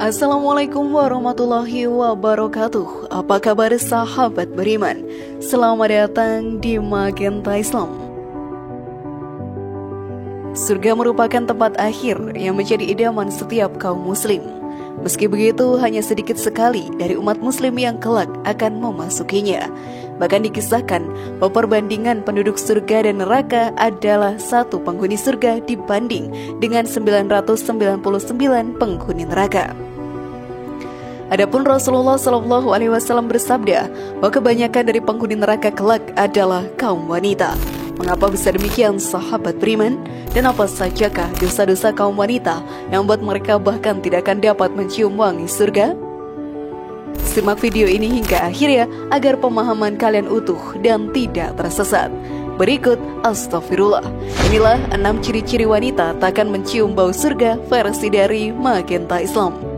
Assalamualaikum warahmatullahi wabarakatuh. Apa kabar sahabat beriman? Selamat datang di Magenta Islam. Surga merupakan tempat akhir yang menjadi idaman setiap kaum muslim. Meski begitu, hanya sedikit sekali dari umat muslim yang kelak akan memasukinya. Bahkan dikisahkan bahwa perbandingan penduduk surga dan neraka adalah satu penghuni surga dibanding dengan 999 penghuni neraka. Adapun Rasulullah SAW bersabda bahwa kebanyakan dari penghuni neraka kelak adalah kaum wanita. Mengapa bisa demikian, sahabat beriman? Dan apa sajakah dosa-dosa kaum wanita yang membuat mereka bahkan tidak akan dapat mencium wangi surga? Simak video ini hingga akhir ya, agar pemahaman kalian utuh dan tidak tersesat. Berikut Astaghfirullah. Inilah 6 ciri-ciri wanita takkan mencium bau surga versi dari Magenta Islam.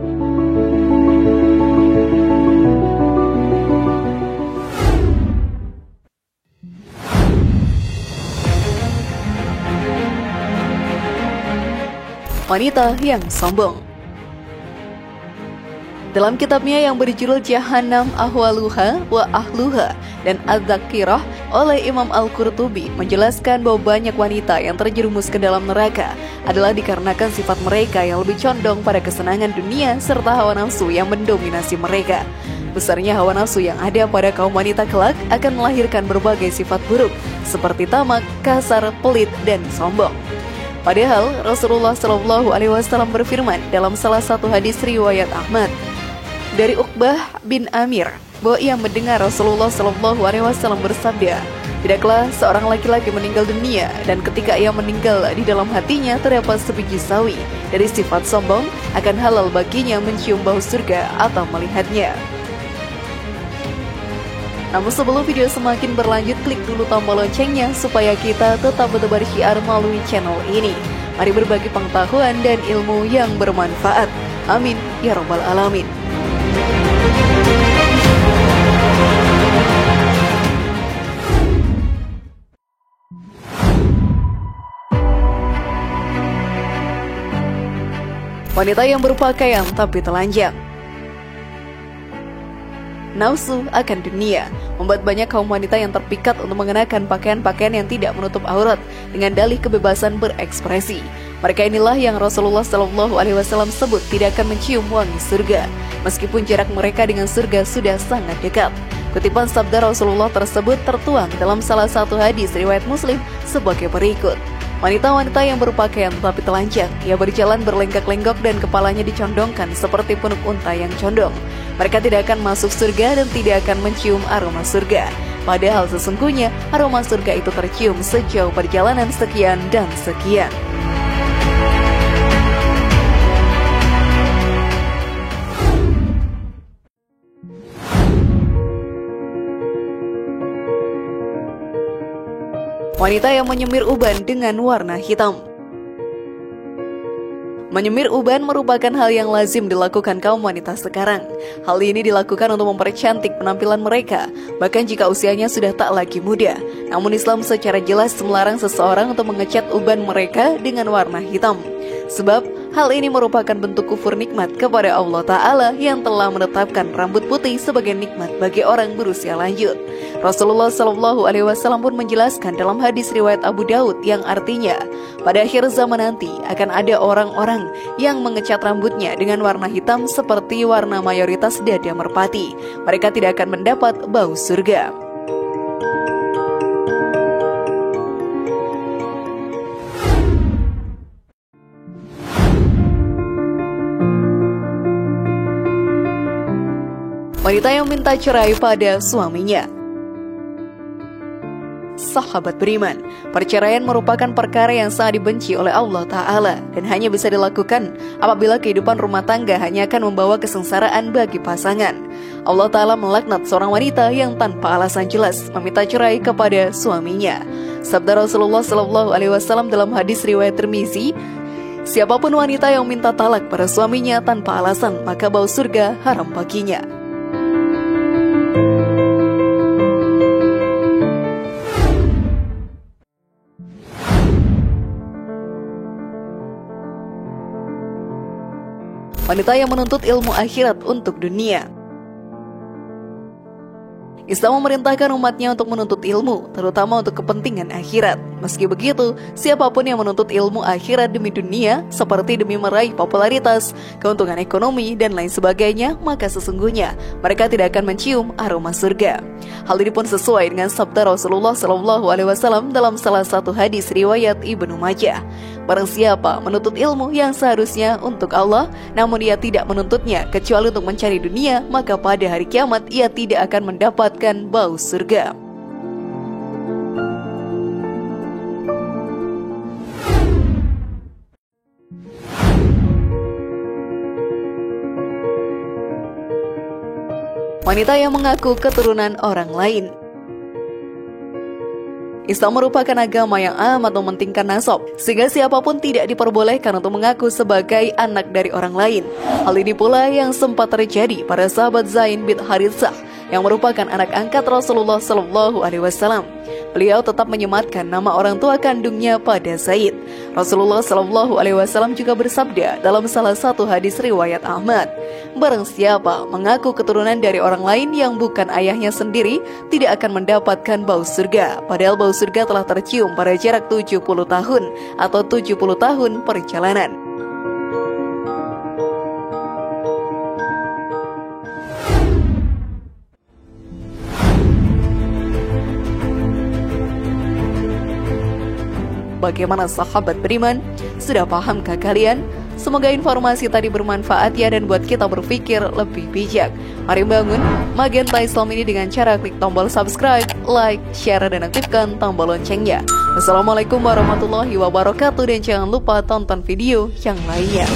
Wanita yang sombong. Dalam kitabnya yang berjudul Jahannam Ahwaluha wa Ahluha dan Az-Zakirah oleh Imam Al-Qurtubi menjelaskan bahwa banyak wanita yang terjerumus ke dalam neraka adalah dikarenakan sifat mereka yang lebih condong pada kesenangan dunia serta hawa nafsu yang mendominasi mereka. Besarnya hawa nafsu yang ada pada kaum wanita kelak akan melahirkan berbagai sifat buruk seperti tamak, kasar, pelit, dan sombong. Padahal Rasulullah SAW berfirman dalam salah satu hadis riwayat Ahmad dari Uqbah bin Amir bahwa ia mendengar Rasulullah SAW bersabda, tidaklah seorang laki-laki meninggal dunia dan ketika ia meninggal di dalam hatinya terdapat sebiji sawi dari sifat sombong, akan halal baginya mencium bau surga atau melihatnya. Namun sebelum video semakin berlanjut, klik dulu tombol loncengnya supaya kita tetap bertebar syiar melalui channel ini. Mari berbagi pengetahuan dan ilmu yang bermanfaat. Amin ya rabbal alamin. Wanita yang berpakaian tapi telanjang. Nafsu akan dunia membuat banyak kaum wanita yang terpikat untuk mengenakan pakaian-pakaian yang tidak menutup aurat dengan dalih kebebasan berekspresi. Mereka inilah yang Rasulullah SAW sebut tidak akan mencium wangi surga, meskipun jarak mereka dengan surga sudah sangat dekat. Kutipan sabda Rasulullah tersebut tertuang dalam salah satu hadis riwayat Muslim sebagai berikut. Wanita-wanita yang berpakaian tetapi telanjang, ia berjalan berlenggak-lenggok dan kepalanya dicondongkan seperti punuk unta yang condong. Mereka tidak akan masuk surga dan tidak akan mencium aroma surga. Padahal sesungguhnya aroma surga itu tercium sejauh perjalanan sekian dan sekian. Wanita yang menyemir uban dengan warna hitam. Menyemir uban merupakan hal yang lazim dilakukan kaum wanita sekarang. Hal ini dilakukan untuk mempercantik penampilan mereka, bahkan jika usianya sudah tak lagi muda. Namun Islam secara jelas melarang seseorang untuk mengecat uban mereka dengan warna hitam. Sebab hal ini merupakan bentuk kufur nikmat kepada Allah Ta'ala yang telah menetapkan rambut putih sebagai nikmat bagi orang berusia lanjut. Rasulullah SAW pun menjelaskan dalam hadis riwayat Abu Daud yang artinya, pada akhir zaman nanti akan ada orang-orang yang mengecat rambutnya dengan warna hitam seperti warna mayoritas dada merpati. Mereka tidak akan mendapat bau surga. Wanita yang minta cerai pada suaminya. Sahabat beriman, perceraian merupakan perkara yang sangat dibenci oleh Allah Ta'ala dan hanya bisa dilakukan apabila kehidupan rumah tangga hanya akan membawa kesengsaraan bagi pasangan. Allah Ta'ala melaknat seorang wanita yang tanpa alasan jelas meminta cerai kepada suaminya. Sabda Rasulullah SAW dalam hadis riwayat Tirmizi, siapapun wanita yang minta talak pada suaminya tanpa alasan, maka bau surga haram baginya. wanita yang menuntut ilmu akhirat untuk dunia. Islam memerintahkan umatnya untuk menuntut ilmu, terutama untuk kepentingan akhirat. Meski begitu, siapapun yang menuntut ilmu akhirat demi dunia, seperti demi meraih popularitas, keuntungan ekonomi, dan lain sebagainya, maka sesungguhnya mereka tidak akan mencium aroma surga. Hal ini pun sesuai dengan sabda Rasulullah SAW dalam salah satu hadis riwayat Ibnu Majah. Barang siapa menuntut ilmu yang seharusnya untuk Allah, namun ia tidak menuntutnya kecuali untuk mencari dunia, maka pada hari kiamat ia tidak akan mendapatkan bau surga. Wanita yang mengaku keturunan orang lain. Islam merupakan agama yang amat mementingkan nasab, sehingga siapapun tidak diperbolehkan untuk mengaku sebagai anak dari orang lain. Hal ini pula yang sempat terjadi pada sahabat Zain bin Haritsah yang merupakan anak angkat Rasulullah SAW. Beliau tetap menyematkan nama orang tua kandungnya pada Zaid. Rasulullah SAW juga bersabda dalam salah satu hadis riwayat Ahmad, barang siapa mengaku keturunan dari orang lain yang bukan ayahnya sendiri, tidak akan mendapatkan bau surga. Padahal bau surga telah tercium pada jarak 70 tahun atau 70 tahun perjalanan. Bagaimana sahabat beriman? Sudah pahamkah kalian? Semoga informasi tadi bermanfaat ya dan buat kita berpikir lebih bijak. Mari bangun Magenta Islam ini dengan cara klik tombol subscribe, like, share, dan aktifkan tombol loncengnya. Wassalamualaikum warahmatullahi wabarakatuh dan jangan lupa tonton video yang lainnya.